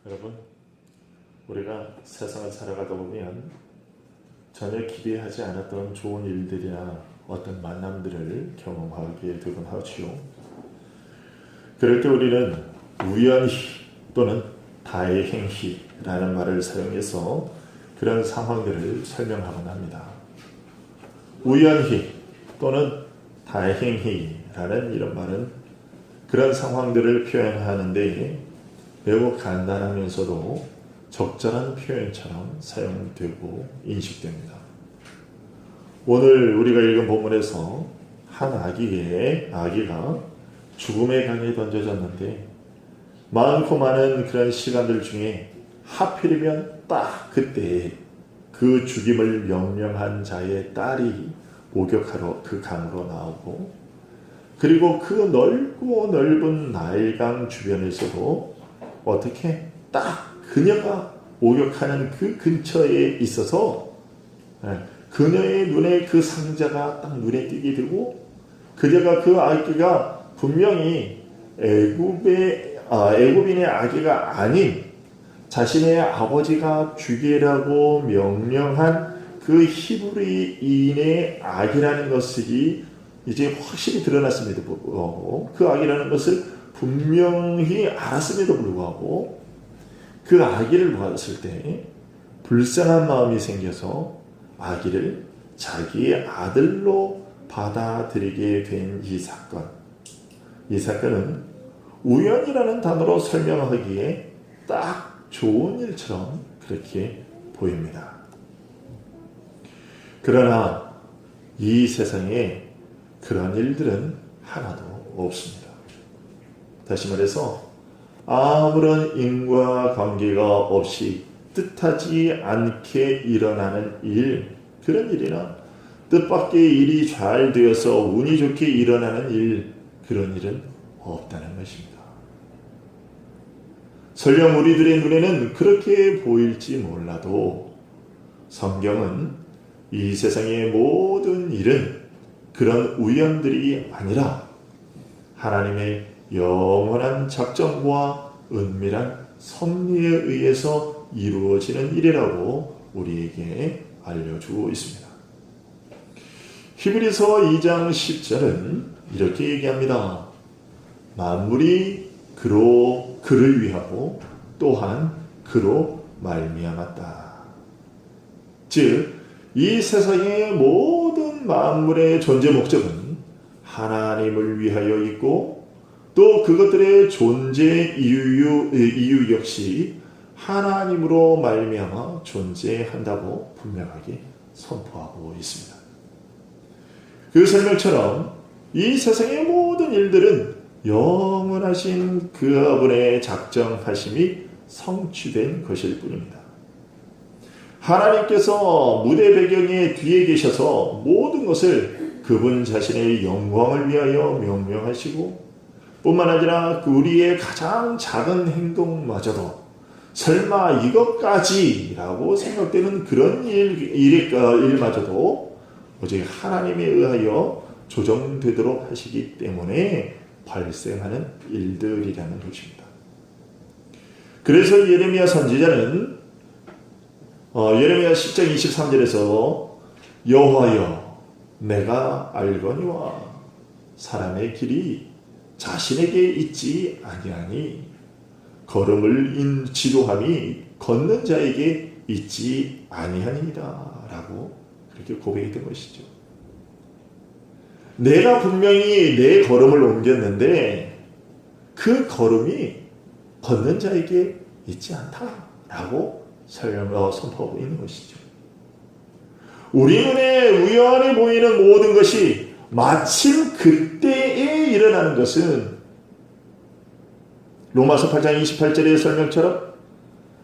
여러분, 우리가 세상을 살아가다 보면 전혀 기대하지 않았던 좋은 일들이나 어떤 만남들을 경험하게 되곤 하지요. 그럴 때 우리는 우연히 또는 다행히라는 말을 사용해서 그런 상황들을 설명하곤 합니다. 우연히 또는 다행히라는 이런 말은 그런 상황들을 표현하는데 매우 간단하면서도 적절한 표현처럼 사용되고 인식됩니다. 오늘 우리가 읽은 본문에서 한 아기가 죽음의 강에 던져졌는데 많고 많은 그런 시간들 중에 하필이면 딱 그때 그 죽임을 명령한 자의 딸이 목욕하러 그 강으로 나오고, 그리고 그 넓고 넓은 나일강 주변에서도 어떻게 딱 그녀가 목욕하는 그 근처에 있어서 그녀의 눈에 그 상자가 딱 눈에 띄게 되고, 그녀가 그 아기가 분명히 애굽인의 아기가 아닌 자신의 아버지가 죽이라고 명령한 그 히브리인의 아기라는 것이 이제 확실히 드러났음에도 불구하고, 그 아기라는 것을 분명히 알았음에도 불구하고 그 아기를 보았을 때 불쌍한 마음이 생겨서 아기를 자기의 아들로 받아들이게 된 이 사건은 우연이라는 단어로 설명하기에 딱 좋은 일처럼 그렇게 보입니다. 그러나 이 세상에 그런 일들은 하나도 없습니다. 다시 말해서 아무런 인과관계가 없이 뜻하지 않게 일어나는 일, 그런 일이나 뜻밖의 일이 잘 되어서 운이 좋게 일어나는 일, 그런 일은 없다는 것입니다. 설령 우리들의 눈에는 그렇게 보일지 몰라도 성경은 이 세상의 모든 일은 그런 우연들이 아니라 하나님의 영원한 작정과 은밀한 섭리에 의해서 이루어지는 일이라고 우리에게 알려주고 있습니다. 히브리서 2장 10절은 이렇게 얘기합니다. 만물이 그를 위하고 또한 그로 말미암았다. 즉, 이 세상의 모든 만물의 존재 목적은 하나님을 위하여 있고, 또 그것들의 존재 이유 역시 하나님으로 말미암아 존재한다고 분명하게 선포하고 있습니다. 그 설명처럼 이 세상의 모든 일들은 영원하신 그분의 작정하심이 성취된 것일 뿐입니다. 하나님께서 무대 배경의 뒤에 계셔서 모든 것을 그분 자신의 영광을 위하여 명령하시고, 뿐만 아니라 우리의 가장 작은 행동마저도 설마 이것까지라고 생각되는 그런 일마저도 오직 하나님에 의하여 조정되도록 하시기 때문에 발생하는 일들이라는 것입니다. 그래서 예레미야 선지자는 예레미야 10장 23절에서 여호와여 내가 알거니와 사람의 길이 자신에게 있지 아니하니 걸음을 지도함이 걷는 자에게 있지 아니하니이다 라고 그렇게 고백했던 것이죠. 내가 분명히 내 걸음을 옮겼는데 그 걸음이 걷는 자에게 있지 않다라고 선포하고 있는 것이죠. 우리 눈에 우연히 보이는 모든 것이 마침 그때에 일어나는 것은 로마서 8장 28절의 설명처럼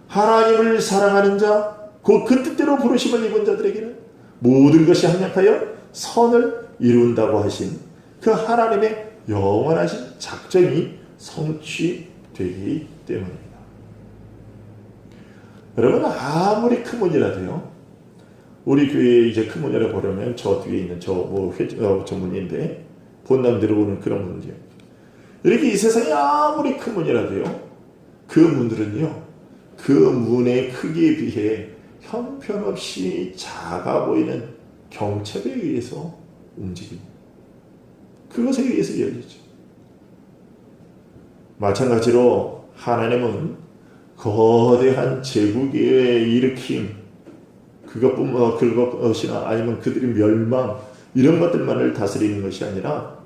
하나님을 사랑하는 자, 그 뜻대로 부르심을 입은 자들에게는 모든 것이 합력하여 선을 이룬다고 하신 그 하나님의 영원하신 작정이 성취되기 때문입니다. 여러분, 아무리 큰 문이라도요, 우리 교회에 이제 큰 문이라 보려면 저 뒤에 있는 저 문인데 본남대로 보는 그런 문이요. 이렇게 이 세상이 아무리 큰 문이라도요, 그 문들은요 그 문의 크기에 비해 형편없이 작아 보이는 경첩에 의해서 움직입니다. 그것에 의해서 열리죠. 마찬가지로 하나님은 거대한 제국의 일으킴, 그것이나 아니면 그들의 멸망, 이런 것들만을 다스리는 것이 아니라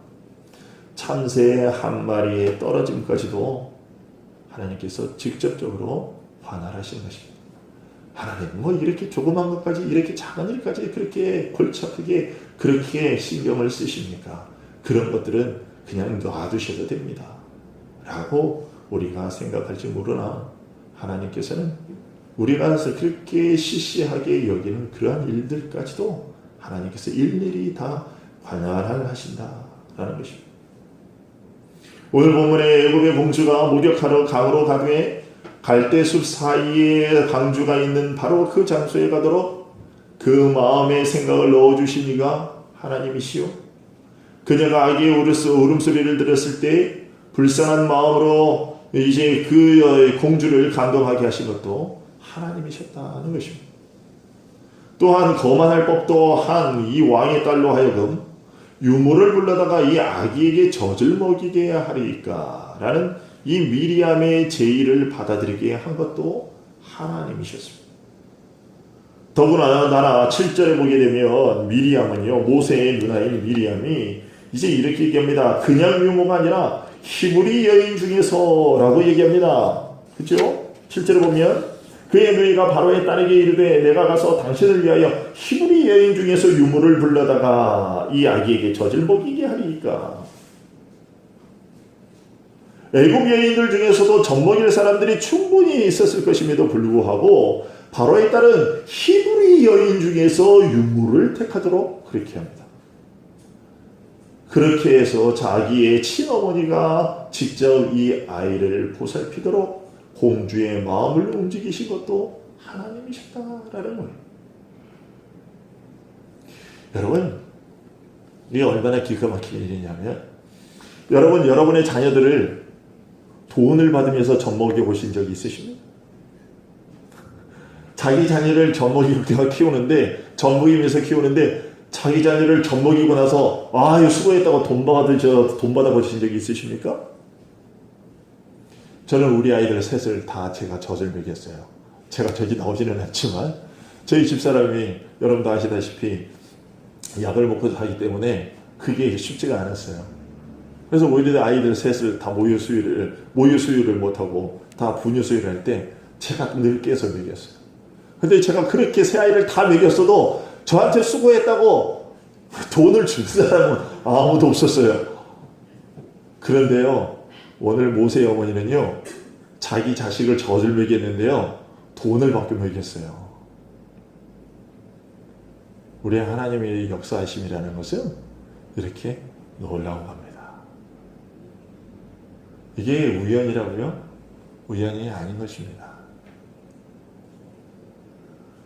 참새 한 마리의 떨어짐까지도 하나님께서 직접적으로 관할하시는 것입니다. 하나님 이렇게 조그만 것까지, 이렇게 작은 일까지 그렇게 골치 아프게 그렇게 신경을 쓰십니까? 그런 것들은 그냥 놔두셔도 됩니다 라고 우리가 생각할지 모르나, 하나님께서는 우리가 그렇게 시시하게 여기는 그러한 일들까지도 하나님께서 일일이 다 관할하신다라는 것입니다. 오늘 본문에 애굽의 공주가 목욕하러 강으로 가되 갈대숲 사이에 방주가 있는 바로 그 장소에 가도록 그 마음의 생각을 넣어주신 이가 하나님이시오. 그녀가 아기의 울음소리를 들었을 때 불쌍한 마음으로 이제 그 공주를 감동하게 하신 것도 하나님이셨다는 것입니다. 또한 거만할 법도 한 이 왕의 딸로 하여금 유모를 불러다가 이 아기에게 젖을 먹이게 하리까 라는 이 미리암의 제의를 받아들이게 한 것도 하나님이셨습니다. 더구나 7절에 보게 되면 미리암은요, 모세의 누나인 미리암이 이제 이렇게 얘기합니다. 그냥 유모가 아니라 히브리 여인 중에서 라고 얘기합니다. 그렇죠? 7절에 보면 그의 누이가 바로의 딸에게 이르되 내가 가서 당신을 위하여 히브리 여인 중에서 유모를 불러다가 이 아기에게 젖을 먹이게 하리까. 애굽 여인들 중에서도 젖먹일 사람들이 충분히 있었을 것임에도 불구하고 바로의 딸은 히브리 여인 중에서 유모를 택하도록 그렇게 합니다. 그렇게 해서 자기의 친어머니가 직접 이 아이를 보살피도록 공주의 마음을 움직이신 것도 하나님이셨다라는 거예요. 여러분, 이게 얼마나 기가 막힌 일이냐면, 여러분의 자녀들을 돈을 받으면서 젖먹여 보신 적이 있으십니까? 자기 자녀를 젖먹이면서 키우는데 자기 자녀를 젖먹이고 나서 아유 수고했다고 돈 받아 보신 적이 있으십니까? 저는 우리 아이들 셋을 다 제가 젖을 먹였어요. 제가 젖이 나오지는 않지만 저희 집사람이 여러분도 아시다시피 약을 먹고 살기 때문에 그게 쉽지가 않았어요. 그래서 오히려 아이들 셋을 다 모유 수유를 못하고 다 분유 수유를 할 때 제가 늘 깨서 먹였어요. 근데 제가 그렇게 세 아이를 다 먹였어도 저한테 수고했다고 돈을 줄 사람은 아무도 없었어요. 그런데요, 오늘 모세의 어머니는요, 자기 자식을 젖을 먹였는데요, 돈을 받고 먹였어요. 우리 하나님의 역사하심이라는 것은 이렇게 놀라운 겁니다. 이게 우연이라고요? 우연이 아닌 것입니다.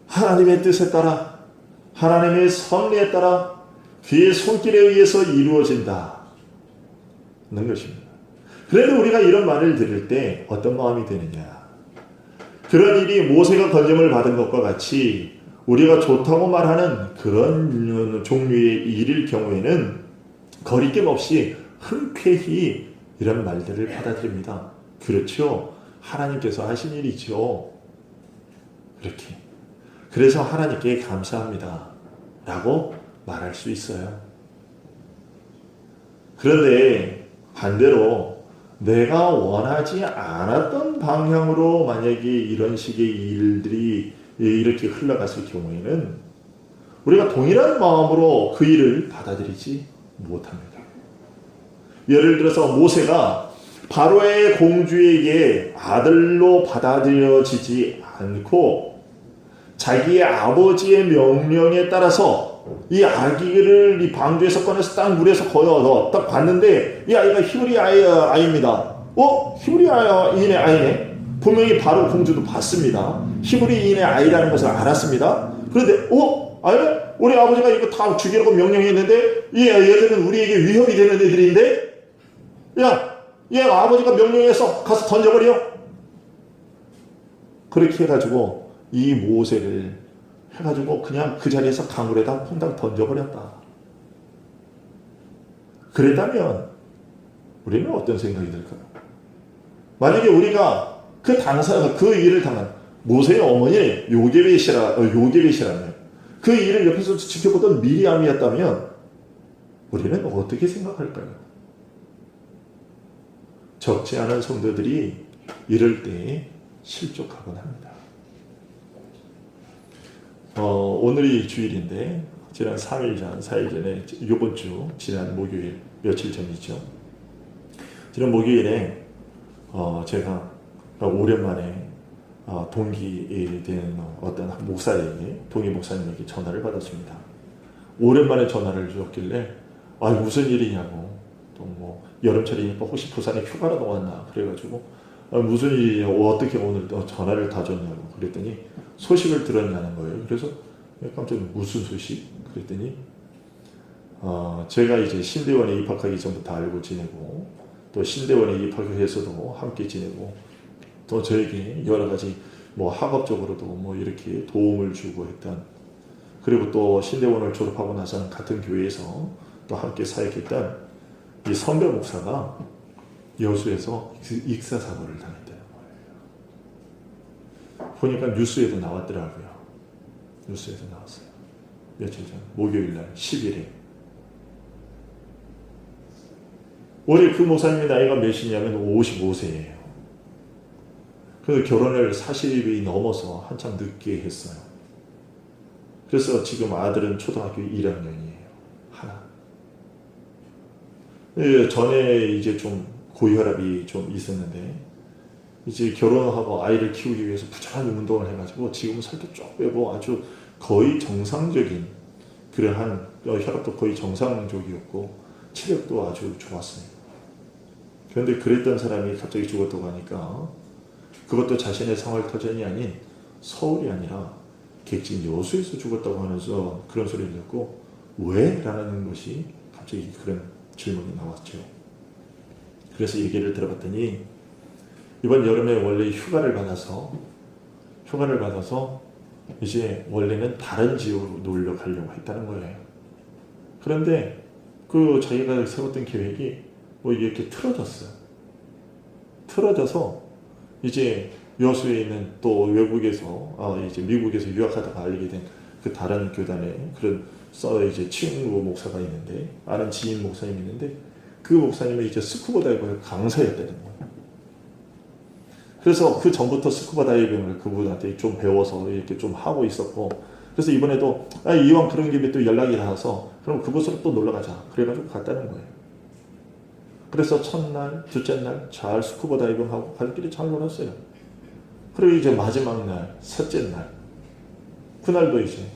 하나님의 뜻에 따라, 하나님의 섭리에 따라 그의 손길에 의해서 이루어진다는 것입니다. 그래도 우리가 이런 말을 들을 때 어떤 마음이 드느냐? 그런 일이 모세가 건짐을 받은 것과 같이 우리가 좋다고 말하는 그런 종류의 일일 경우에는 거리낌 없이 흔쾌히 이런 말들을 받아들입니다. 그렇죠? 하나님께서 하신 일이죠. 그렇게. 그래서 하나님께 감사합니다 라고 말할 수 있어요. 그런데 반대로 내가 원하지 않았던 방향으로 만약에 이런 식의 일들이 이렇게 흘러갔을 경우에는 우리가 동일한 마음으로 그 일을 받아들이지 못합니다. 예를 들어서 모세가 바로의 공주에게 아들로 받아들여지지 않고 자기의 아버지의 명령에 따라서 이 아기를 이 방주에서 꺼내서 딱 물에서 거둬서 딱 봤는데 이 아이가 히브리 아이입니다. 히브리인의 아이네. 분명히 바로 공주도 봤습니다. 히브리인의 아이라는 것을 알았습니다. 그런데 아니 우리 아버지가 이거 다 죽이라고 명령했는데 얘들은 우리에게 위협이 되는 애들인데 얘 아버지가 명령해서 가서 던져버려. 그렇게 해가지고 이 모세를 해가지고 그냥 그 자리에서 강물에다 퐁당 던져버렸다. 그랬다면 우리는 어떤 생각이 들까요? 만약에 우리가 그 당사, 그 일을 당한 모세의 어머니 요게벳이라면 그 일을 옆에서 지켜보던 미리암이었다면 우리는 어떻게 생각할까요? 적지 않은 성도들이 이럴 때 실족하곤 합니다. 오늘이 주일인데 지난 3일 전, 4일 전에 이번 주 지난 목요일 며칠 전이죠. 지난 목요일에 제가 오랜만에 동기 된 어떤 동기 목사님에게 전화를 받았습니다. 오랜만에 전화를 주었길래 무슨 일이냐고, 또 뭐 여름철이니까 혹시 부산에 휴가라도 왔나 그래가지고 무슨 일이냐, 어떻게 오늘 전화를 다 줬냐고 그랬더니 소식을 들었냐는 거예요. 그래서 깜짝 무슨 소식? 그랬더니 제가 이제 신대원에 입학하기 전부터 알고 지내고 또 신대원에 입학해서도 함께 지내고 또 저에게 여러 가지 뭐 학업적으로도 뭐 이렇게 도움을 주고 했던, 그리고 또 신대원을 졸업하고 나서는 같은 교회에서 또 함께 사역했던 이 선배 목사가 여수에서 익사사고를 당했다는 거예요. 보니까 뉴스에도 나왔더라고요. 뉴스에도 나왔어요. 며칠 전 목요일날 10일에. 올해 그 목사님의 나이가 몇이냐면 55세예요. 그래서 결혼을 40이 넘어서 한참 늦게 했어요. 그래서 지금 아들은 초등학교 1학년이에요. 하나. 전에 이제 좀 고혈압이 좀 있었는데 이제 결혼하고 아이를 키우기 위해서 부지런히 운동을 해가지고 지금은 살도 쭉 빼고 아주 거의 정상적인 그러한 혈압도 거의 정상적이었고 체력도 아주 좋았어요. 그런데 그랬던 사람이 갑자기 죽었다고 하니까 그것도 자신의 생활 터전이 아닌 서울이 아니라 객진 여수에서 죽었다고 하면서 그런 소리를 듣고 왜? 라는 것이 갑자기 그런 질문이 나왔죠. 그래서 얘기를 들어봤더니 이번 여름에 원래 휴가를 받아서 이제 원래는 다른 지역으로 놀러 가려고 했다는 거예요. 그런데 그 자기가 세웠던 계획이 뭐 이렇게 틀어져서 이제 여수에 있는 또 외국에서 이제 미국에서 유학하다가 알게 된 그 다른 교단의 그런 이제 친구 목사가 있는데, 아는 지인 목사님이 있는데 그 목사님은 이제 스쿠버 다이버 강사였다는 거예요. 그래서 그 전부터 스쿠버 다이빙을 그분한테 좀 배워서 이렇게 좀 하고 있었고, 그래서 이번에도 이왕 그런 김에 또 연락이 닿아서 그럼 그곳으로 또 놀러 가자 그래가지고 갔다는 거예요. 그래서 첫날, 둘째 날 잘 스쿠버 다이빙하고 가족끼리 잘 놀았어요. 그리고 이제 마지막 날, 셋째 날, 그날도 이제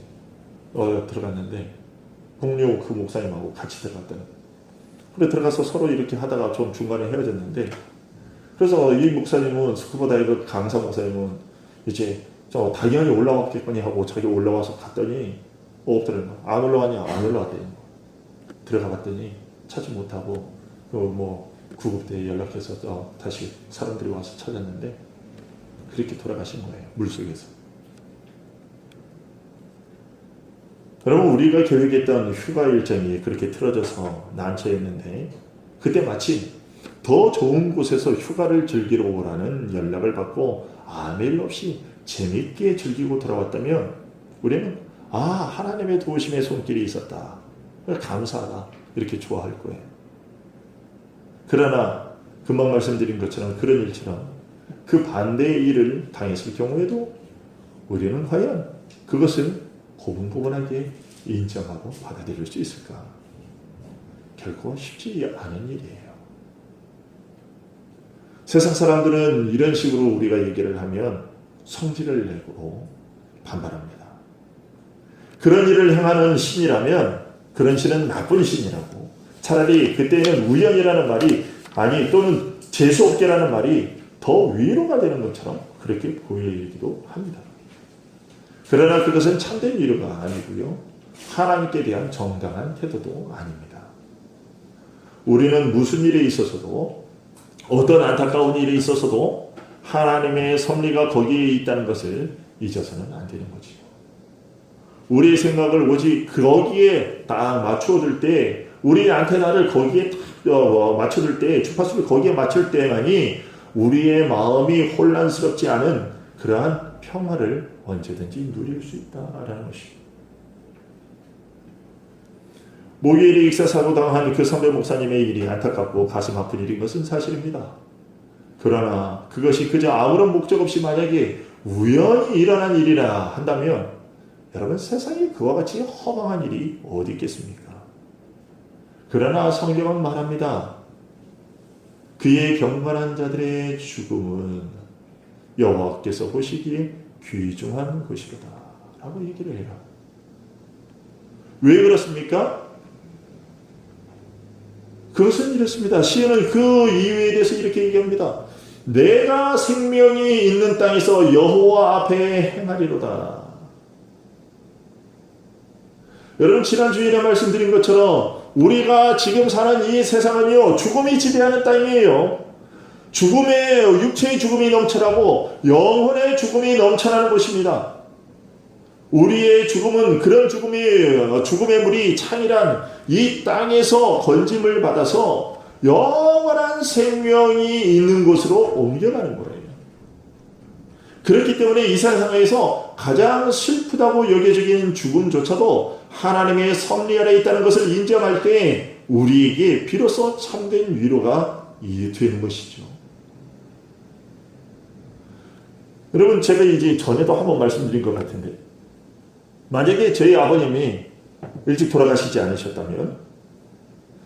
들어갔는데 동료 그 목사님하고 같이 들어갔다는 거예요. 그래 들어가서 서로 이렇게 하다가 좀 중간에 헤어졌는데, 그래서 이 목사님은 스쿠버 다이버 강사 목사님은 이제 당연히 올라왔겠거니 하고 자기 올라와서 갔더니 없더라고요. 안 올라왔냐? 안 올라왔대요. 들어가 봤더니 찾지 못하고 뭐 구급대에 연락해서 다시 사람들이 와서 찾았는데 그렇게 돌아가신 거예요. 물속에서. 여러분, 우리가 계획했던 휴가 일정이 그렇게 틀어져서 난처했는데 그때 마침 더 좋은 곳에서 휴가를 즐기러 오라는 연락을 받고 아무 일 없이 재밌게 즐기고 돌아왔다면 우리는 하나님의 도우심의 손길이 있었다, 감사하다, 이렇게 좋아할 거예요. 그러나 금방 말씀드린 것처럼 그런 일처럼 그 반대의 일을 당했을 경우에도 우리는 과연 그것을 고분고분하게 인정하고 받아들일 수 있을까? 결코 쉽지 않은 일이에요. 세상 사람들은 이런 식으로 우리가 얘기를 하면 성질을 내고 반발합니다. 그런 일을 행하는 신이라면 그런 신은 나쁜 신이라고, 차라리 그때는 우연이라는 말이 또는 재수없게라는 말이 더 위로가 되는 것처럼 그렇게 보이기도 합니다. 그러나 그것은 참된 위로가 아니고요, 하나님께 대한 정당한 태도도 아닙니다. 우리는 무슨 일에 있어서도, 어떤 안타까운 일에 있어서도 하나님의 섭리가 거기에 있다는 것을 잊어서는 안 되는 거지요. 우리의 생각을 오직 거기에 딱 맞춰둘 때, 우리의 안테나를 거기에 딱 맞춰둘 때, 주파수를 거기에 맞출 때만이 우리의 마음이 혼란스럽지 않은 그러한 평화를 언제든지 누릴 수 있다라는 것입니다. 목요일에 익사사고 당한 그 선배 목사님의 일이 안타깝고 가슴 아픈 일인 것은 사실입니다. 그러나 그것이 그저 아무런 목적 없이 만약에 우연히 일어난 일이라 한다면 여러분, 세상에 그와 같이 허망한 일이 어디 있겠습니까? 그러나 성경은 말합니다. 그의 경건한 자들의 죽음은 여호와께서 보시기에 귀중한 것이로다 라고 얘기를 해요. 왜 그렇습니까? 그것은 이렇습니다. 시인은 그 이유에 대해서 이렇게 얘기합니다. 내가 생명이 있는 땅에서 여호와 앞에 행하리로다. 여러분, 지난 주일에 말씀드린 것처럼 우리가 지금 사는 이 세상은요, 죽음이 지배하는 땅이에요. 죽음의, 육체의 죽음이 넘쳐나고 영혼의 죽음이 넘쳐나는 곳입니다. 우리의 죽음은 그런 죽음의 물이 창이란 이 땅에서 건짐을 받아서 영원한 생명이 있는 곳으로 옮겨가는 거예요. 그렇기 때문에 이 세상에서 가장 슬프다고 여겨지는 죽음조차도 하나님의 섭리 아래 있다는 것을 인정할 때 우리에게 비로소 참된 위로가 되는 것이죠. 여러분, 제가 이제 전에도 한번 말씀드린 것 같은데, 만약에 저희 아버님이 일찍 돌아가시지 않으셨다면,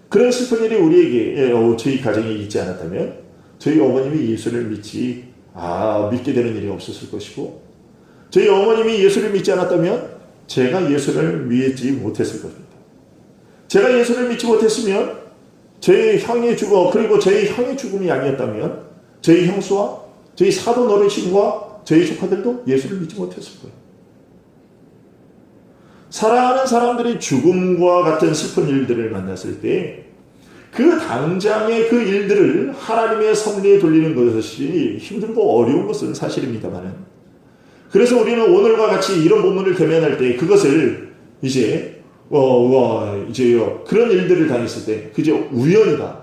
그런 슬픈 일이 우리에게, 저희 가정에 있지 않았다면, 저희 어머님이 예수를 믿게 되는 일이 없었을 것이고, 저희 어머님이 예수를 믿지 않았다면, 제가 예수를 믿지 못했을 것입니다. 제가 예수를 믿지 못했으면, 저희 형의 죽음이 아니었다면, 저희 형수와 저희 사돈 어르신과 저희 조카들도 예수를 믿지 못했을 거예요. 사랑하는 사람들이 죽음과 같은 슬픈 일들을 만났을 때 그 당장의 그 일들을 하나님의 섭리에 돌리는 것이 힘들고 어려운 것은 사실입니다만은, 그래서 우리는 오늘과 같이 이런 본문을 대면할 때 그것을 이제 그런 일들을 당했을 때 그저 우연이다,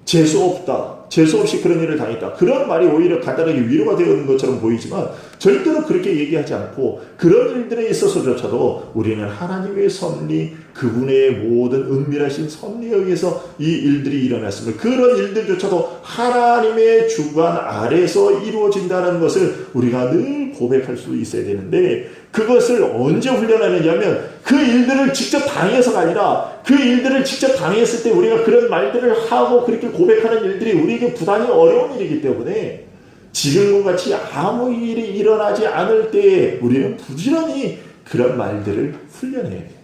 재수 없이 그런 일을 당했다, 그런 말이 오히려 간단하게 위로가 되는 것처럼 보이지만 절대로 그렇게 얘기하지 않고, 그런 일들에 있어서조차도 우리는 하나님의 섭리, 그분의 모든 은밀하신 섭리에 의해서 이 일들이 일어났으며 그런 일들조차도 하나님의 주관 아래서 이루어진다는 것을 우리가 늘 고백할 수 있어야 되는데, 그것을 언제 훈련하느냐면 그 일들을 직접 당해서가 아니라 그 일들을 직접 당했을 때 우리가 그런 말들을 하고 그렇게 고백하는 일들이 우리에게 부단히 어려운 일이기 때문에 지금과 같이 아무 일이 일어나지 않을 때 우리는 부지런히 그런 말들을 훈련해야 돼요.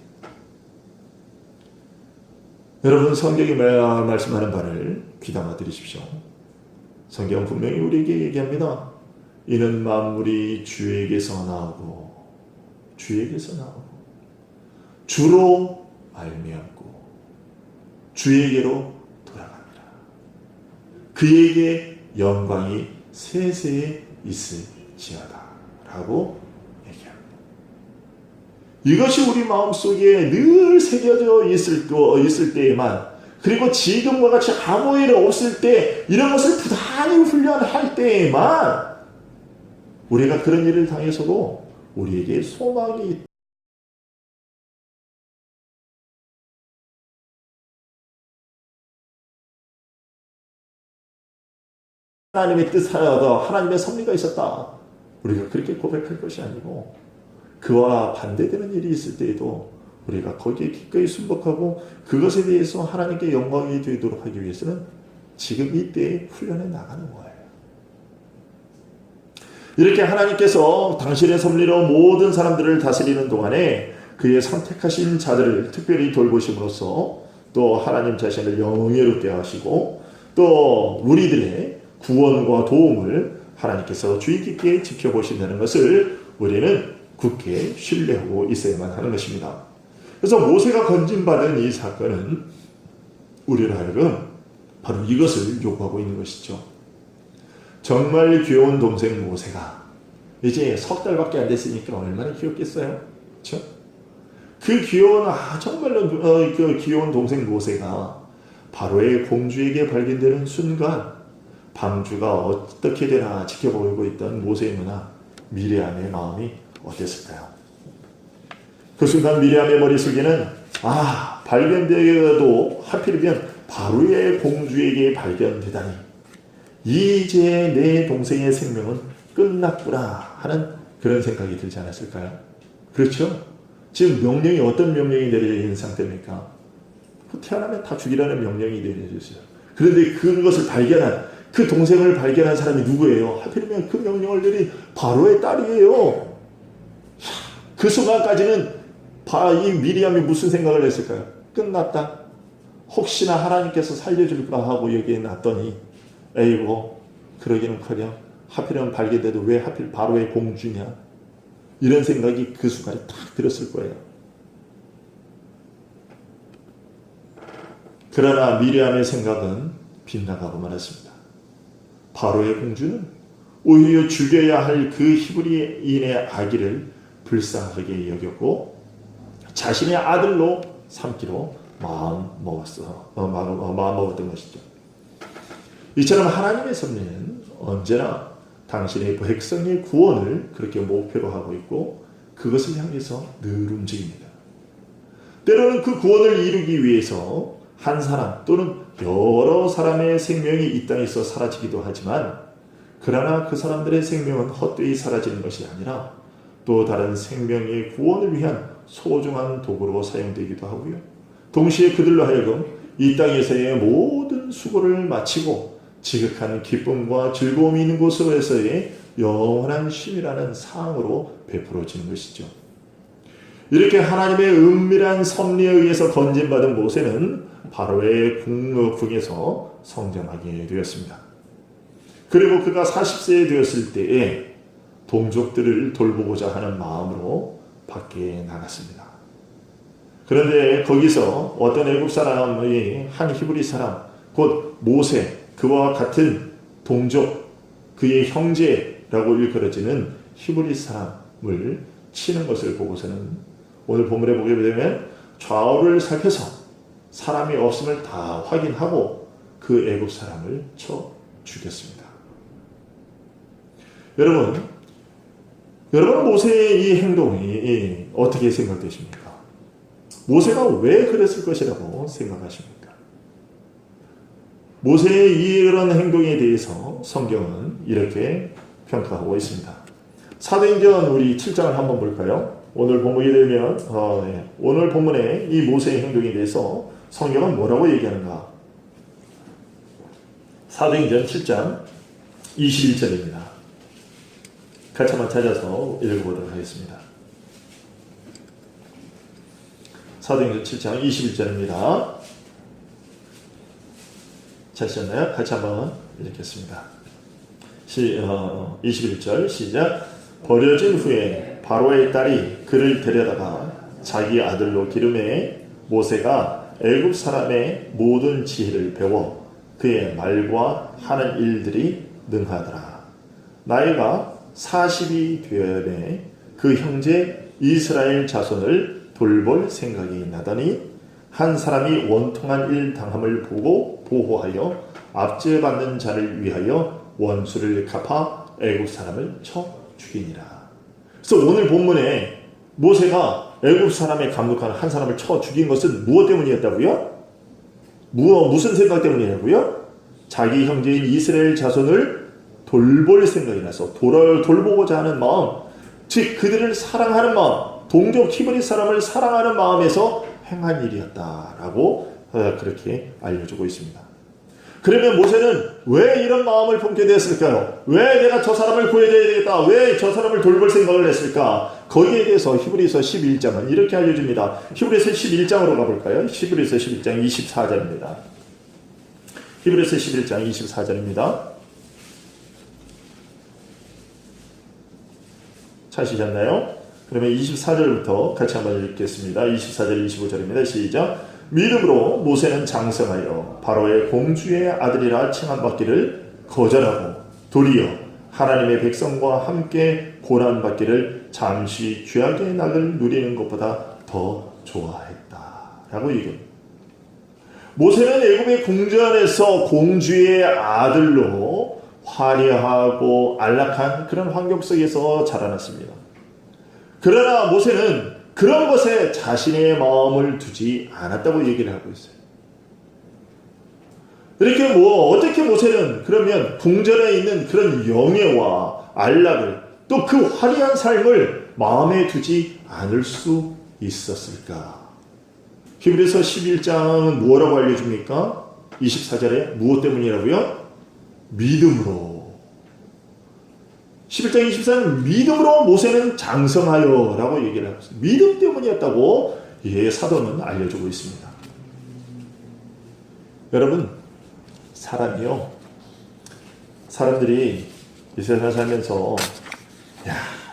여러분, 성경이 말씀하는 바를 귀담아 들으십시오. 성경은 분명히 우리에게 얘기합니다. 이는 만물이 주에게서 나오고 주로 말미암고 주에게로 돌아갑니다. 그에게 영광이 세세에 있을지어다 라고 얘기합니다. 이것이 우리 마음속에 늘 새겨져 있을 때에만, 그리고 지금과 같이 아무 일 없을 때 이런 것을 부단히 훈련할 때에만 우리가 그런 일을 당해서도 우리에게 소망이 있다. 하나님의 뜻하여도 하나님의 섭리가 있었다. 우리가 그렇게 고백할 것이 아니고, 그와 반대되는 일이 있을 때에도 우리가 거기에 기꺼이 순복하고 그것에 대해서 하나님께 영광이 되도록 하기 위해서는 지금 이때에 훈련해 나가는 거예요. 이렇게 하나님께서 당신의 섭리로 모든 사람들을 다스리는 동안에 그의 선택하신 자들을 특별히 돌보심으로써 또 하나님 자신을 영예롭게 하시고 또 우리들의 구원과 도움을 하나님께서 주의 깊게 지켜보신다는 것을 우리는 굳게 신뢰하고 있어야만 하는 것입니다. 그래서 모세가 건진받은 이 사건은 우리를 하여금 바로 이것을 요구하고 있는 것이죠. 정말 귀여운 동생 모세가 이제 석 달밖에 안 됐으니까 얼마나 귀엽겠어요? 그렇죠? 그 귀여운 정말로 그 귀여운 동생 모세가 바로의 공주에게 발견되는 순간 방주가 어떻게 되나 지켜보고 있던 모세의 누나 미리암의 마음이 어땠을까요? 그 순간 미리암의 머릿속에는 발견되어도 하필이면 바로의 공주에게 발견되다니 이제 내 동생의 생명은 끝났구나 하는 그런 생각이 들지 않았을까요? 그렇죠? 지금 명령이 어떤 명령이 내려져 있는 상태입니까? 태어나면 다 죽이라는 명령이 내려졌어요. 그런데 그것을 발견한 그 동생을 발견한 사람이 누구예요? 하필이면 그 명령을 내린 바로의 딸이에요. 그 순간까지는 이 미리암이 무슨 생각을 했을까요? 끝났다. 혹시나 하나님께서 살려줄까 하고 여기에 놨더니 에이고 그러기는커녕 하필이면 발견돼도 왜 하필 바로의 공주냐? 이런 생각이 그 순간에 딱 들었을 거예요. 그러나 미리암의 생각은 빗나가고 말았습니다. 바로의 공주는 오히려 죽여야 할 그 히브리인의 아기를 불쌍하게 여겼고 자신의 아들로 삼기로 마음먹었던 것이죠. 이처럼 하나님의 섭리는 언제나 당신의 백성의 구원을 그렇게 목표로 하고 있고 그것을 향해서 늘 움직입니다. 때로는 그 구원을 이루기 위해서 한 사람 또는 여러 사람의 생명이 이 땅에서 사라지기도 하지만 그러나 그 사람들의 생명은 헛되이 사라지는 것이 아니라 또 다른 생명의 구원을 위한 소중한 도구로 사용되기도 하고요. 동시에 그들로 하여금 이 땅에서의 모든 수고를 마치고 지극한 기쁨과 즐거움이 있는 곳으로서의 영원한 쉼이라는 상으로 베풀어지는 것이죠. 이렇게 하나님의 은밀한 섭리에 의해서 건진받은 모세는 바로의 궁에서 성장하게 되었습니다. 그리고 그가 40세에 되었을 때에 동족들을 돌보고자 하는 마음으로 밖에 나갔습니다. 그런데 거기서 어떤 애국 사람의 한 히브리 사람 곧 모세 그와 같은 동족 그의 형제라고 일컬어지는 히브리 사람을 치는 것을 보고서는 오늘 본문에 보게 되면 좌우를 살펴서 사람이 없음을 다 확인하고 그 애국 사람을 쳐 죽였습니다. 여러분 모세의 이 행동이 어떻게 생각되십니까? 모세가 왜 그랬을 것이라고 생각하십니까? 모세의 이런 행동에 대해서 성경은 이렇게 평가하고 있습니다. 사도행전 우리 7장을 한번 볼까요? 오늘 본문이 되면 오늘 본문의 이 모세의 행동에 대해서 성경은 뭐라고 얘기하는가? 사도행전 7장 21절입니다. 같이 한번 찾아서 읽어보도록 하겠습니다. 사도행전 7장 21절입니다. 찾으셨나요? 같이 한번 읽겠습니다. 21절 시작. 버려진 후에 바로의 딸이 그를 데려다가 자기 아들로 기름에 모세가 애굽 사람의 모든 지혜를 배워 그의 말과 하는 일들이 능하더라. 나이가 40이 되었네. 그 형제 이스라엘 자손을 돌볼 생각이 나더니 한 사람이 원통한 일 당함을 보고 보호하여 압제받는 자를 위하여 원수를 갚아 애굽 사람을 쳐 죽이니라. 그래서 오늘 본문에 모세가 애굽 사람의 감독한 한 사람을 쳐 죽인 것은 무엇 때문이었다고요? 무슨 생각 때문이냐고요? 자기 형제인 이스라엘 자손을 돌볼 생각이 나서 돌보고자 하는 마음, 즉 그들을 사랑하는 마음, 동족 히브리 사람을 사랑하는 마음에서 행한 일이었다라고 그렇게 알려주고 있습니다. 그러면 모세는 왜 이런 마음을 품게 되었을까요? 왜 내가 저 사람을 구해줘야 되겠다? 왜 저 사람을 돌볼 생각을 했을까? 거기에 대해서 히브리서 11장은 이렇게 알려줍니다. 히브리서 11장으로 가볼까요? 히브리서 11장 24절입니다. 히브리서 11장 24절입니다. 찾으셨나요? 그러면 24절부터 같이 한번 읽겠습니다. 24절 25절입니다. 시작. 믿음으로 모세는 장성하여 바로의 공주의 아들이라 칭함받기를 거절하고 도리어 하나님의 백성과 함께 고난받기를 잠시 죄악의 낙을 누리는 것보다 더 좋아했다라고 얘기합니다. 모세는 애굽의 궁전에서 공주의 아들로 화려하고 안락한 그런 환경 속에서 자라났습니다. 그러나 모세는 그런 것에 자신의 마음을 두지 않았다고 얘기를 하고 있어요. 이렇게 어떻게 모세는 그러면 궁전에 있는 그런 영예와 안락을 또 그 화려한 삶을 마음에 두지 않을 수 있었을까? 히브리서 11장은 무엇라고 알려줍니까? 24절에 무엇 때문이라고요? 믿음으로. 11장 24절은 믿음으로 모세는 장성하여 라고 얘기를 하고 있습니다. 믿음 때문이었다고 사도는 알려주고 있습니다. 여러분, 사람들이 이 세상을 살면서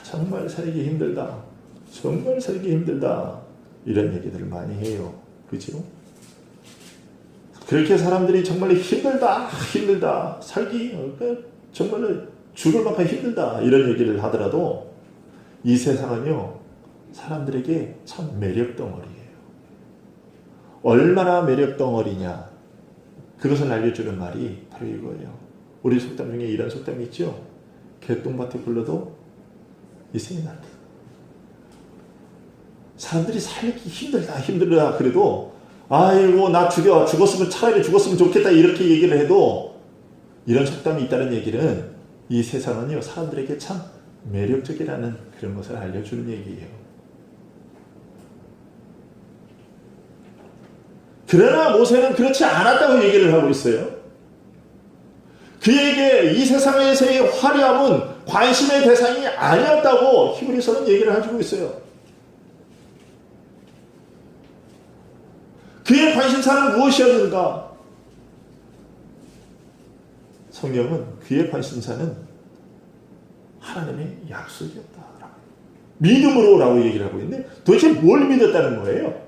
정말 살기 힘들다, 정말 살기 힘들다 이런 얘기들을 많이 해요. 그죠? 그렇게 사람들이 정말 힘들다 살기 정말로 죽을 만큼 힘들다 이런 얘기를 하더라도 이 세상은요 사람들에게 참 매력 덩어리예요. 얼마나 매력 덩어리냐, 그것을 알려주는 말이 바로 이거예요. 우리 속담 중에 이런 속담이 있죠. 개똥밭에 굴러도 이승이 난다. 사람들이 살기 힘들다 그래도 아이고 나 죽었으면 차라리 죽었으면 좋겠다 이렇게 얘기를 해도 이런 속담이 있다는 얘기는 이 세상은요 사람들에게 참 매력적이라는 그런 것을 알려주는 얘기예요. 그러나 모세는 그렇지 않았다고 얘기를 하고 있어요. 그에게 이 세상에서의 화려함은 관심의 대상이 아니었다고 히브리서는 얘기를 해주고 있어요. 그의 관심사는 무엇이었는가? 성경은 그의 관심사는 하나님의 약속이었다. 믿음으로라고 얘기를 하고 있는데 도대체 뭘 믿었다는 거예요?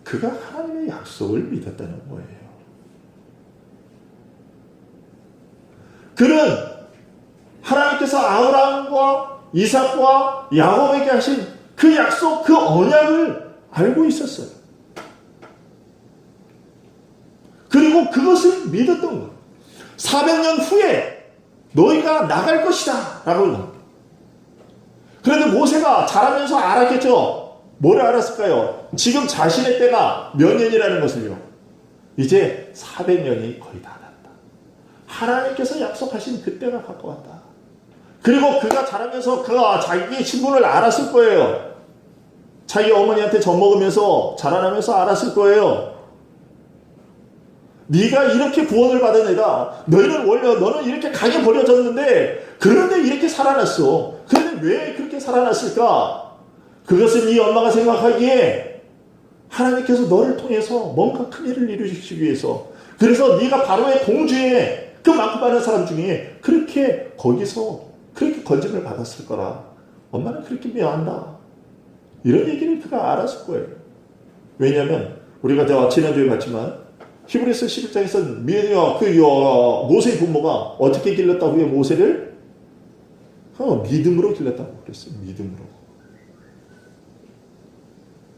그가 하나님의 약속을 믿었다는 거예요. 그는 하나님께서 아브라함과 이삭과 야곱에게 하신 그 약속, 그 언약을 알고 있었어요. 그리고 그것을 믿었던 거예요. 400년 후에 너희가 나갈 것이다 라고. 그런데 모세가 자라면서 알았겠죠. 뭘 알았을까요? 지금 자신의 때가 몇 년이라는 것을요. 이제 400년이 거의 다 났다. 하나님께서 약속하신 그때가 가까웠다. 그리고 그가 자라면서 그가 자기의 신분을 알았을 거예요. 자기 어머니한테 젖먹으면서 자라나면서 알았을 거예요. 네가 이렇게 구원을 받은 애다. 너는 이렇게 강에 버려졌는데 그런데 이렇게 살아났어. 그런데 왜 그렇게 살아났을까? 그것은 네 엄마가 생각하기에 하나님께서 너를 통해서 뭔가 큰 일을 이루시기 위해서, 그래서 네가 바로의 공주의 그 많고 많은 사람 중에 그렇게 거기서 그렇게 건짐을 받았을 거라. 엄마는 그렇게 미워한다. 이런 얘기를 그가 알았을 거예요. 왜냐하면 우리가 지난주에 봤지만 히브리서 11장에서는 모세의 부모가 어떻게 길렀다고요? 모세를 믿음으로 길렀다고 그랬어요. 믿음으로.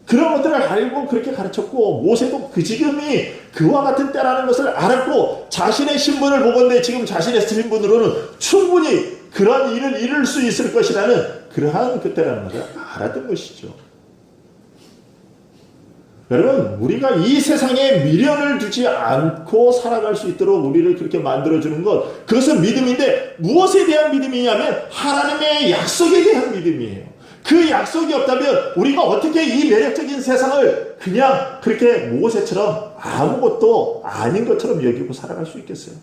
그런 것들을 알고 그렇게 가르쳤고, 모세도 그 지금이 그와 같은 때라는 것을 알았고, 자신의 신분을 보건대 지금 자신의 신분으로는 충분히 그런 일을 이룰 수 있을 것이라는 그러한 그때라는 것을 알았던 것이죠. 여러분, 우리가 이 세상에 미련을 두지 않고 살아갈 수 있도록 우리를 그렇게 만들어주는 것, 그것은 믿음인데 무엇에 대한 믿음이냐면 하나님의 약속에 대한 믿음이에요. 그 약속이 없다면 우리가 어떻게 이 매력적인 세상을 그냥 그렇게 모세처럼 아무것도 아닌 것처럼 여기고 살아갈 수 있겠어요?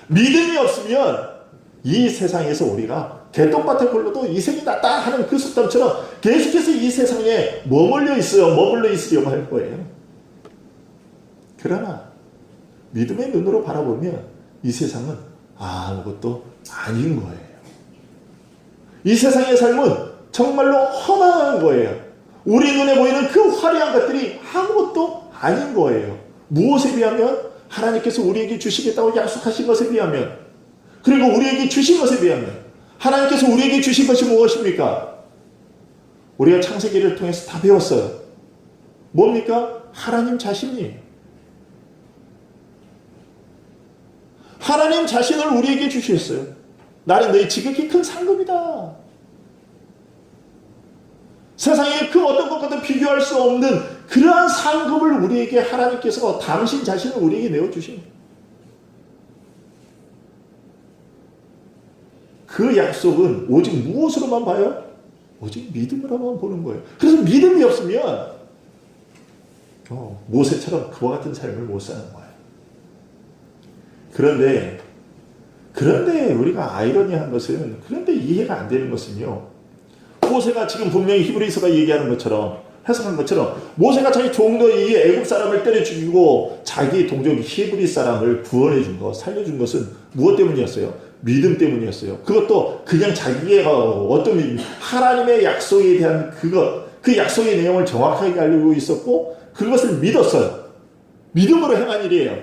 믿음이 없으면 이 세상에서 우리가 개똥밭에 굴러도 이생이 낫다 하는 그 속담처럼 계속해서 이 세상에 머물러 있으려고 할 거예요. 그러나 믿음의 눈으로 바라보면 이 세상은 아무것도 아닌 거예요. 이 세상의 삶은 정말로 허망한 거예요. 우리 눈에 보이는 그 화려한 것들이 아무것도 아닌 거예요. 무엇에 비하면? 하나님께서 우리에게 주시겠다고 약속하신 것에 비하면. 그리고 우리에게 주신 것에 비하면 하나님께서 우리에게 주신 것이 무엇입니까? 우리가 창세기를 통해서 다 배웠어요. 뭡니까? 하나님 자신이에요. 하나님 자신을 우리에게 주셨어요. 나는 너희 지극히 큰 상급이다. 세상에 그 어떤 것과도 비교할 수 없는 그러한 상급을 우리에게 하나님께서 당신 자신을 우리에게 내어주십니다. 그 약속은 오직 무엇으로만 봐요? 오직 믿음으로만 보는 거예요. 그래서 믿음이 없으면 모세처럼 그와 같은 삶을 못 사는 거예요. 그런데 우리가 아이러니한 것은, 그런데 이해가 안 되는 것은요, 모세가 지금 분명히 히브리서가 얘기하는 것처럼, 해석한 것처럼, 모세가 자기 종도 이 애굽 사람을 때려 죽이고 자기 동족 히브리 사람을 구원해 준 것, 살려준 것은 무엇 때문이었어요? 믿음 때문이었어요. 그것도 그냥 자기의 어떤 믿음, 하나님의 약속에 대한 그 약속의 내용을 정확하게 알고 있었고 그것을 믿었어요. 믿음으로 행한 일이에요.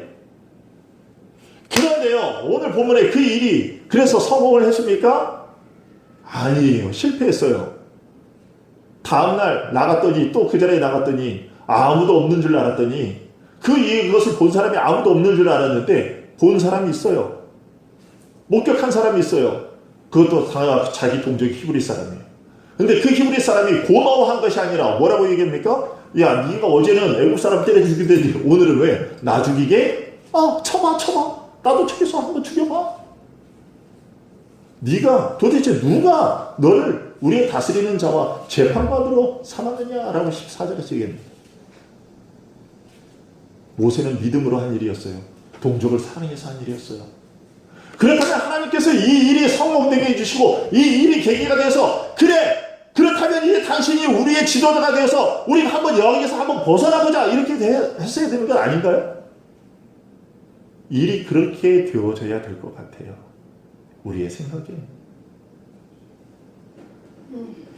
그런데요, 오늘 본문에 그 일이 그래서 성공을 했습니까? 아니에요. 실패했어요. 다음날 나갔더니, 또 그 자리에 나갔더니 아무도 없는 줄 알았더니, 그것을 본 사람이 아무도 없는 줄 알았는데 본 사람이 있어요. 목격한 사람이 있어요. 그것도 다 자기 동족 히브리 사람이에요. 근데 그 히브리 사람이 고마워한 것이 아니라 뭐라고 얘기합니까? 야, 네가 어제는 애국 사람 때려 죽이더니 오늘은 왜 나 죽이게? 쳐봐. 나도 죽여서 한번 죽여봐. 네가 도대체 누가 너를 우리의 다스리는 자와 재판관으로 삼았느냐라고 14절에서 얘기합니다. 모세는 믿음으로 한 일이었어요. 동족을 사랑해서 한 일이었어요. 그렇다면 하나님께서 이 일이 성공되게 해주시고 이 일이 계기가 돼서 그렇다면 이제 당신이 우리의 지도자가 되어서 우리가 한번 여기서 한번 벗어나보자 이렇게 했어야 되는 건 아닌가요? 일이 그렇게 되어져야 될 것 같아요. 우리의 생각에.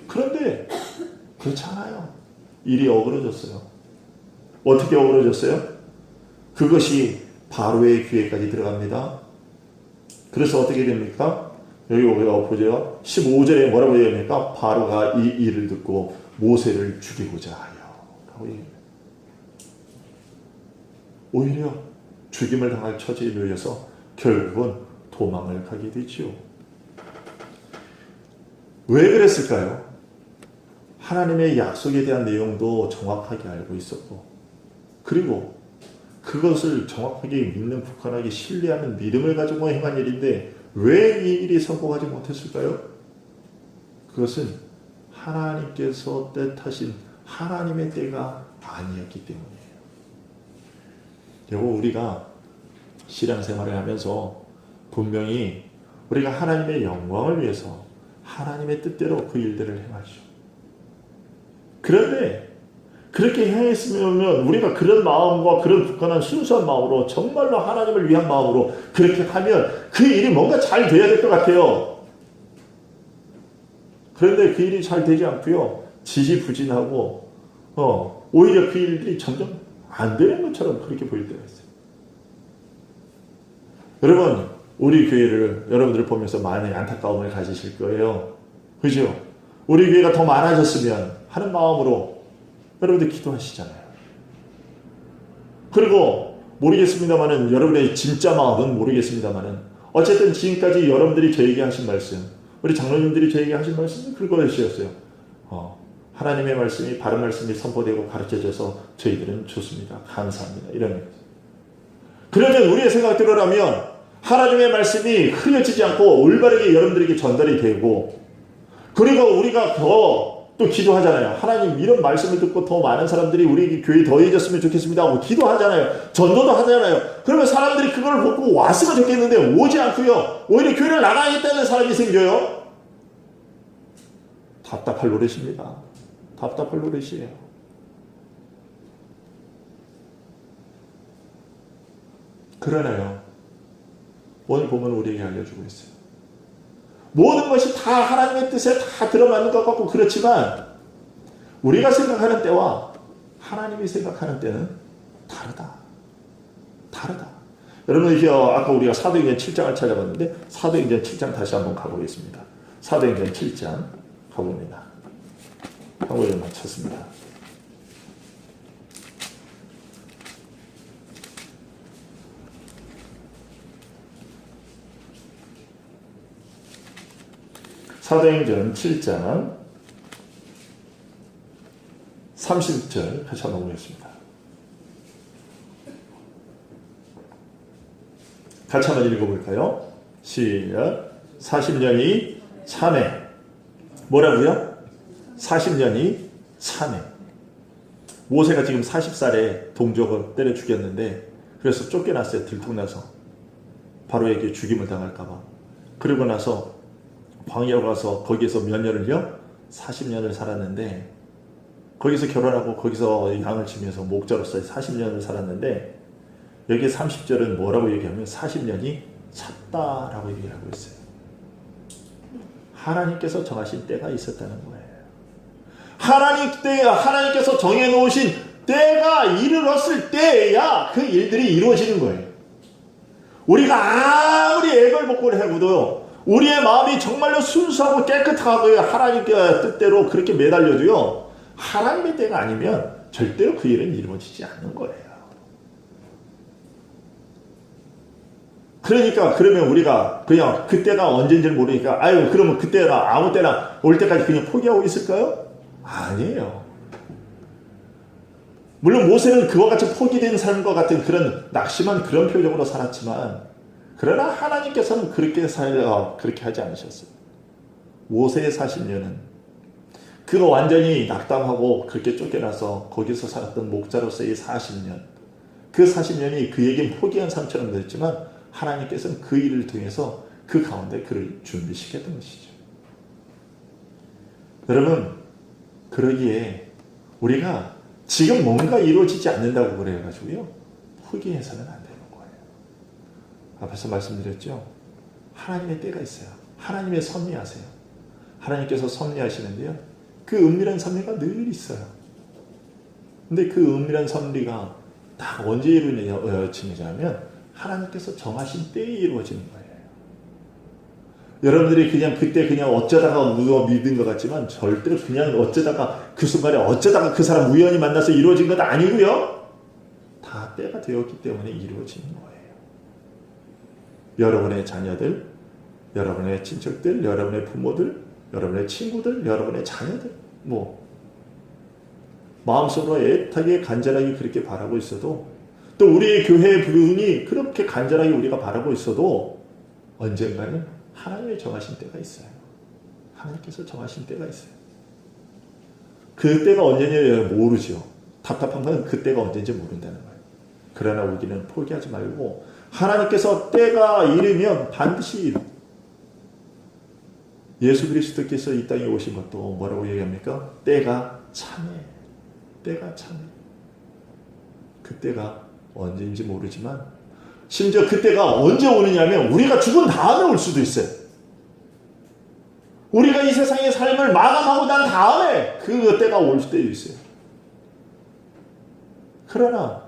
그런데 그렇지 않아요. 일이 어그러졌어요. 어떻게 어그러졌어요? 그것이 바로의 귀에까지 들어갑니다. 그래서 어떻게 됩니까? 여기 우리가 보죠. 15절에 뭐라고 얘기합니까? 바로가 이 일을 듣고 모세를 죽이고자 하여 라고 얘기합니다. 오히려 죽임을 당할 처지에 놓여서 결국은 도망을 가게 되지요. 왜 그랬을까요? 하나님의 약속에 대한 내용도 정확하게 알고 있었고, 그리고 그것을 정확하게 믿는, 굳건하게 신뢰하는 믿음을 가지고 행한 일인데 왜 이 일이 성공하지 못했을까요? 그것은 하나님께서 뜻하신 하나님의 때가 아니었기 때문이에요. 여러분, 우리가 신앙생활을 하면서 분명히 우리가 하나님의 영광을 위해서 하나님의 뜻대로 그 일들을 행하죠. 그런데 그렇게 행했으면 우리가 그런 마음과 그런 굳건한 순수한 마음으로 정말로 하나님을 위한 마음으로 그렇게 하면 그 일이 뭔가 잘 돼야 될 것 같아요. 그런데 그 일이 잘 되지 않고요. 지지부진하고 오히려 그 일들이 점점 안 되는 것처럼 그렇게 보일 때가 있어요. 여러분, 우리 교회를 여러분들을 보면서 많이 안타까움을 가지실 거예요. 그죠? 우리 교회가 더 많아졌으면 하는 마음으로 여러분들 기도하시잖아요. 그리고 모르겠습니다만은 여러분의 진짜 마음은 모르겠습니다만은 어쨌든 지금까지 여러분들이 저에게 하신 말씀, 우리 장로님들이 저에게 하신 말씀은 그것이었어요. 하나님의 말씀이, 바른 말씀이 선포되고 가르쳐져서 저희들은 좋습니다. 감사합니다. 이런 거죠. 그러면 우리의 생각대로라면 하나님의 말씀이 흐려지지 않고 올바르게 여러분들에게 전달이 되고, 그리고 우리가 더 또 기도하잖아요. 하나님, 이런 말씀을 듣고 더 많은 사람들이 우리 교회에 더해졌으면 좋겠습니다 하고 기도하잖아요. 전도도 하잖아요. 그러면 사람들이 그걸 보고 왔으면 좋겠는데 오지 않고요. 오히려 교회를 나가겠다는 사람이 생겨요. 답답할 노릇입니다. 답답할 노릇이에요. 그러나요, 오늘 보면 우리에게 알려주고 있어요. 모든 것이 다 하나님의 뜻에 다 들어맞는 것 같고 그렇지만 우리가 생각하는 때와 하나님이 생각하는 때는 다르다. 여러분, 아까 우리가 사도행전 7장을 찾아봤는데, 사도행전 7장 다시 한번 가보겠습니다. 사도행전 7장 가봅니다. 한국에 맞췄습니다. 사도행전 7장 30절 같이 한번 보겠습니다. 같이 한번 읽어볼까요? 시작. 40년이 차네. 뭐라고요? 40년이 차네. 모세가 지금 40살에 동족을 때려 죽였는데, 그래서 쫓겨났어요. 들통나서 바로에게 죽임을 당할까봐. 그러고 나서 광야로 가서 거기에서 몇 년을요? 40년을 살았는데, 거기서 결혼하고 거기서 양을 치면서 목자로서 40년을 살았는데, 여기 30절은 뭐라고 얘기하면 40년이 찼다라고 얘기를 하고 있어요. 하나님께서 정하신 때가 있었다는 거예요. 하나님께서 정해놓으신 때가 이르렀을 때야 그 일들이 이루어지는 거예요. 우리가 아무리 애걸복걸을 해도 우리의 마음이 정말로 순수하고 깨끗하고 하나님의 뜻대로 그렇게 매달려도요, 하나님의 때가 아니면 절대로 그 일은 이루어지지 않는 거예요. 그러니까 그러면 우리가 그냥 그때가 언제인지를 모르니까 그러면 그때나 아무 때나 올 때까지 그냥 포기하고 있을까요? 아니에요. 물론 모세는 그와 같이 포기된 삶과 같은 그런 낙심한 그런 표정으로 살았지만, 그러나 하나님께서는 그렇게 하지 않으셨어요. 모세의 40년은 그가 완전히 낙담하고 그렇게 쫓겨나서 거기서 살았던 목자로서의 40년, 그 40년이 그에겐 포기한 삶처럼 됐지만, 하나님께서는 그 일을 통해서 그 가운데 그를 준비시켰던 것이죠. 여러분, 그러기에 우리가 지금 뭔가 이루어지지 않는다고 그래가지고요, 포기해서는 안 되는 거예요. 앞에서 말씀드렸죠. 하나님의 때가 있어요. 하나님의 섭리하세요. 하나님께서 섭리하시는데요, 그 은밀한 섭리가 늘 있어요. 근데 그 은밀한 섭리가 다 언제 이루어지냐면 하나님께서 정하신 때에 이루어지는 거예요. 여러분들이 그냥 그때 그냥 어쩌다가 믿은 것 같지만, 절대로 그냥 어쩌다가 그 순간에 어쩌다가 그 사람 우연히 만나서 이루어진 것 아니고요, 다 때가 되었기 때문에 이루어지는 거예요. 여러분의 자녀들, 여러분의 친척들, 여러분의 부모들, 여러분의 친구들, 여러분의 자녀들, 마음속으로 애타게 간절하게 그렇게 바라고 있어도, 또 우리의 교회의 분이 그렇게 간절하게 우리가 바라고 있어도 언젠가는 하나님의 정하신 때가 있어요. 하나님께서 정하신 때가 있어요. 그 때가 언제인지 모르죠. 답답한 건 그 때가 언제인지 모른다는 거예요. 그러나 우리는 포기하지 말고 하나님께서 때가 이르면 반드시 예수 그리스도께서 이 땅에 오신 것도 뭐라고 얘기합니까? 때가 차네. 때가 차네. 그때가 언제인지 모르지만, 심지어 그때가 언제 오느냐면 우리가 죽은 다음에 올 수도 있어요. 우리가 이 세상의 삶을 마감하고 난 다음에 그 때가 올 수도 있어요. 그러나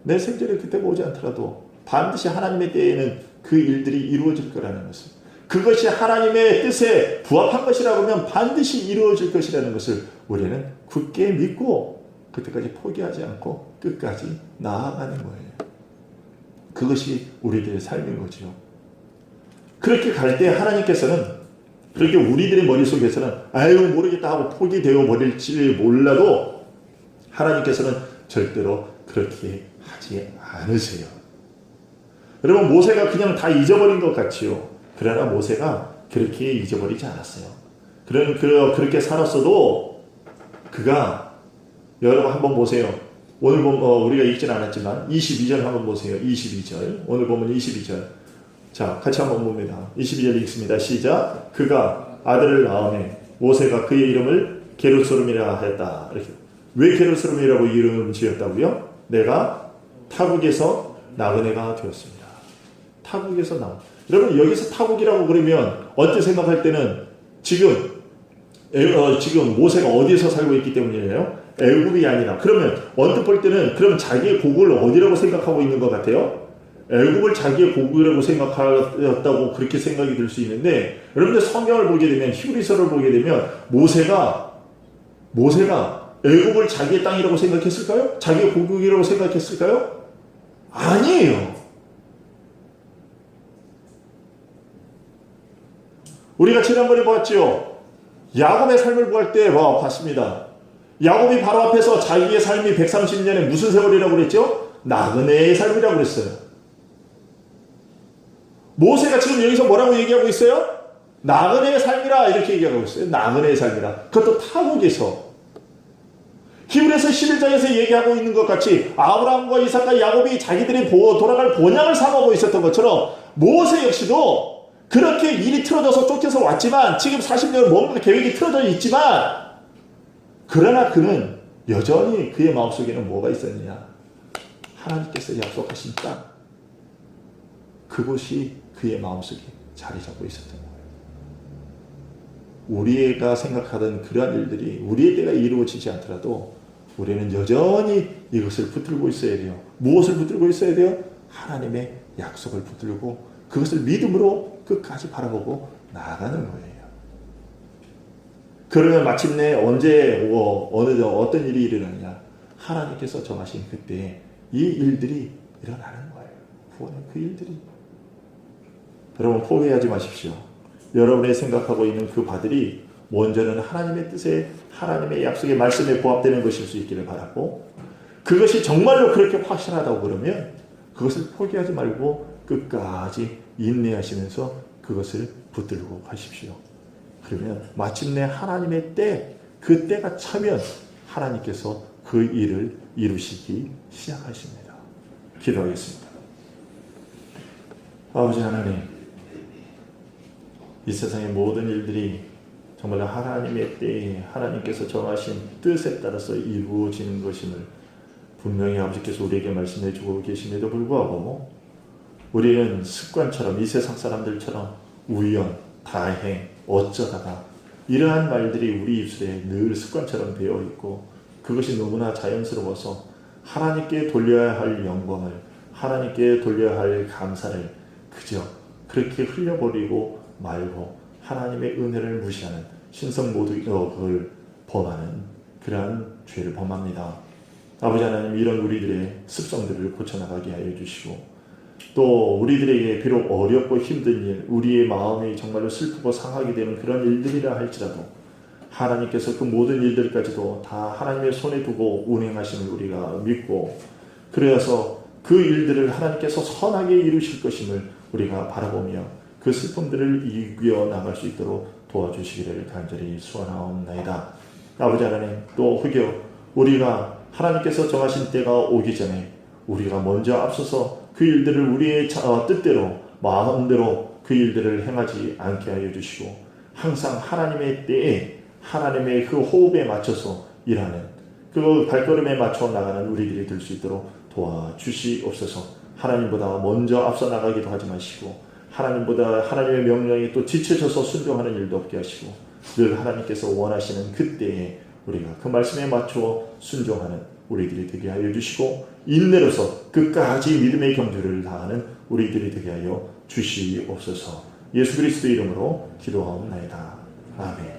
내 생전에 그때가 오지 않더라도 반드시 하나님의 때에는 그 일들이 이루어질 거라는 것을, 그것이 하나님의 뜻에 부합한 것이라고 하면 반드시 이루어질 것이라는 것을 우리는 굳게 믿고 그때까지 포기하지 않고 끝까지 나아가는 거예요. 그것이 우리들의 삶인 거죠. 그렇게 갈 때 하나님께서는, 그렇게 우리들의 머릿속에서는 모르겠다 하고 포기되어 버릴지 몰라도 하나님께서는 절대로 그렇게 하지 않으세요. 여러분, 모세가 그냥 다 잊어버린 것 같지요. 그러나 모세가 그렇게 잊어버리지 않았어요. 그렇게 살았어도 그가, 여러분 한번 보세요. 오늘 우리가 읽진 않았지만 22절 한번 보세요. 22절. 오늘 보면 22절. 자, 같이 한번 봅니다. 22절 읽습니다. 시작. 그가 아들을 낳음에 모세가 그의 이름을 게르소름이라 하였다. 이렇게. 왜 게르소름이라고 이름을 지었다고요? 내가 타국에서 나그네가 되었습니다. 타국에서 나온. 여러분, 여기서 타국이라고 그러면 어떻게 생각할 때는 지금 모세가 어디에서 살고 있기 때문이에요? 애굽이 아니라. 그러면 언뜻 볼 때는 그럼 자기의 고국을 어디라고 생각하고 있는 것 같아요? 애굽을 자기의 고국이라고 생각하였다고 그렇게 생각이 들 수 있는데, 여러분들 성경을 보게 되면, 히브리서를 보게 되면 모세가 애굽을 자기의 땅이라고 생각했을까요? 자기의 고국이라고 생각했을까요? 아니에요. 우리가 지난번에 보았죠. 야곱의 삶을 보할 때 봤습니다. 야곱이 바로 앞에서 자기의 삶이 130년에 무슨 세월이라고 그랬죠? 나그네의 삶이라고 그랬어요. 모세가 지금 여기서 뭐라고 얘기하고 있어요? 나그네의 삶이라 이렇게 얘기하고 있어요. 나그네의 삶이라. 그것도 타국에서. 히브리서 11장에서 얘기하고 있는 것 같이 아브라함과 이삭과 야곱이 자기들이 돌아갈 본향을 삼아하고 있었던 것처럼 모세 역시도 그렇게 일이 틀어져서 쫓겨서 왔지만 지금 40년 뭔가 계획이 틀어져 있지만 그러나 그는 여전히 그의 마음속에는 뭐가 있었느냐? 하나님께서 약속하신 땅, 그곳이 그의 마음속에 자리 잡고 있었던 거예요. 우리가 생각하던 그러한 일들이 우리의 때가 이루어지지 않더라도 우리는 여전히 이것을 붙들고 있어야 돼요. 무엇을 붙들고 있어야 돼요? 하나님의 약속을 붙들고 그것을 믿음으로 끝까지 바라보고 나아가는 거예요. 그러면 마침내 언제 어떤 일이 일어나냐? 하나님께서 정하신 그때 이 일들이 일어나는 거예요. 구원의 그 일들이. 여러분 포기하지 마십시오. 여러분의 생각하고 있는 그 바들이 먼저는 하나님의 뜻에 하나님의 약속의 말씀에 부합되는 것일 수 있기를 바라고 그것이 정말로 그렇게 확실하다고 그러면 그것을 포기하지 말고 끝까지 인내하시면서 그것을 붙들고 가십시오. 그러면 마침내 하나님의 때, 그 때가 차면 하나님께서 그 일을 이루시기 시작하십니다. 기도하겠습니다. 아버지 하나님, 이 세상의 모든 일들이 정말 하나님의 때에 하나님께서 정하신 뜻에 따라서 이루어지는 것임을 분명히 아버지께서 우리에게 말씀해 주고 계심에도 불구하고 우리는 습관처럼 이 세상 사람들처럼 우연, 다행, 어쩌다가 이러한 말들이 우리 입술에 늘 습관처럼 되어 있고 그것이 너무나 자연스러워서 하나님께 돌려야 할 영광을 하나님께 돌려야 할 감사를 그저 그렇게 흘려버리고 말고 하나님의 은혜를 무시하는 신성모독을 범하는 그러한 죄를 범합니다. 아버지 하나님 이런 우리들의 습성들을 고쳐나가게 하여 주시고 또 우리들에게 비록 어렵고 힘든 일, 우리의 마음이 정말로 슬프고 상하게 되는 그런 일들이라 할지라도 하나님께서 그 모든 일들까지도 다 하나님의 손에 두고 운행하심을 우리가 믿고 그래서 그 일들을 하나님께서 선하게 이루실 것임을 우리가 바라보며 그 슬픔들을 이겨나갈 수 있도록 도와주시기를 간절히 소원하옵나이다. 아버지 하나님 또 혹여 우리가 하나님께서 정하신 때가 오기 전에 우리가 먼저 앞서서 그 일들을 우리의 뜻대로 마음대로 그 일들을 행하지 않게 하여 주시고 항상 하나님의 때에 하나님의 그 호흡에 맞춰서 일하는 그 발걸음에 맞춰 나가는 우리들이 될 수 있도록 도와주시옵소서. 하나님보다 먼저 앞서 나가기도 하지 마시고 하나님보다 하나님의 명령에 또 지쳐져서 순종하는 일도 없게 하시고 늘 하나님께서 원하시는 그때에 우리가 그 말씀에 맞추어 순종하는 우리들이 되게 하여 주시고 인내로서 끝까지 믿음의 경주를 다하는 우리들이 되게 하여 주시옵소서. 예수 그리스도의 이름으로 기도하옵나이다. 아멘.